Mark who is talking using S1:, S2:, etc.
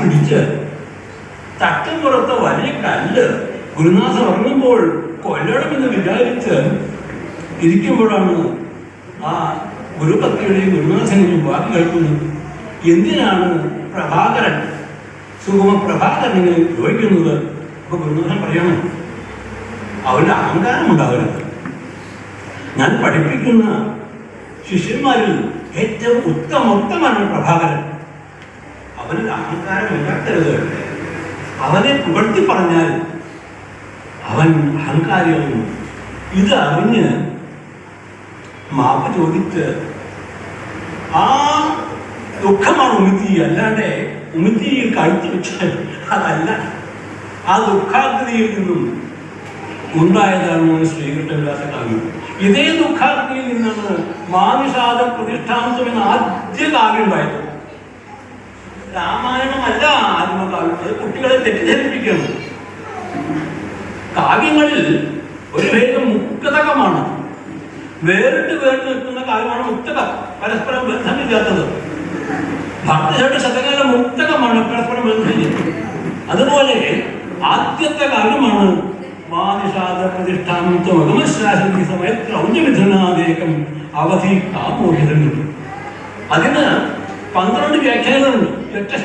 S1: പിടിച്ച് തട്ടിൻപുറത്ത് വലിയ കല്ല് ഗുരുനാഥൻ ഉറങ്ങുമ്പോൾ കൊല്ലണമെന്ന് വിചാരിച്ച് ഇരിക്കുമ്പോഴാണ് ആ ഗുരുഭക്തിയുടെയും ഗുരുനാഥനെയും വാക്ക് കേൾക്കുന്നത്. എന്തിനാണ് പ്രഭാകരൻ സുഗമ പ്രഭാകരൻ ഇങ്ങനെ ചോദിക്കുന്നത്? അപ്പൊ ഗുരുനാഥൻ പറയണം, അവരുടെ അഹങ്കാരമുണ്ടാവരുത്. ഞാൻ പഠിപ്പിക്കുന്ന ശിഷ്യന്മാരിൽ ഏറ്റവും ഉത്തമോത്തമാണ് പ്രഭാകരൻ. അവന് അഹങ്കാരം ഉണ്ടാക്കരുത്. അവനെ പുകഴ്ത്തി പറഞ്ഞാൽ അവൻ അഹങ്കാരിയാകുന്നു. ഇത് അറിഞ്ഞ് മാപ്പ് ചോദിച്ച് ആ ദുഃഖമാണ് ഉമിത്തി, അല്ലാണ്ട് ഉമിത്തിയിൽ കഴിച്ചു വെച്ചാൽ അതല്ല. ആ ദുഃഖാഗ്നിയിൽ നിന്നും ഉണ്ടായതാണ് ശ്രീകൃഷ്ണവിലാസ കാവ്യം. ഇതേ ദുഃഖാഗ്നിയിൽ നിന്നാണ് മാനുഷാദ പ്രതിഷ്ഠാന്തം എന്ന ആദ്യ കാവ്യം ഉണ്ടായത്. രാമായണമല്ല ആത്മകാവ്യം. അത് കുട്ടികളെ തെറ്റിദ്ധരിപ്പിക്കണം. കാവ്യങ്ങളിൽ ഒരു ഭേദം മുക്തകമാണ്, വേറിട്ട് നിൽക്കുന്ന കാവ്യമാണ് മുക്തകം, പരസ്പരം ബന്ധമില്ലാത്തത്. ഭക്തിയുടെ ശതകാല മുക്തകമാണ്, പരസ്പരം ബന്ധമില്ല. അതുപോലെ ആദ്യത്തെ കാവ്യമാണ് മാനിഷാദ പ്രതിഷ്ഠാന്തമകമശ്രാശി സമയത്ത് ഔദ്യമിഥുനാദേകം അവധി കാമോഹിതം. അതിന് 12 വ്യാഖ്യാനങ്ങളുണ്ട്. 8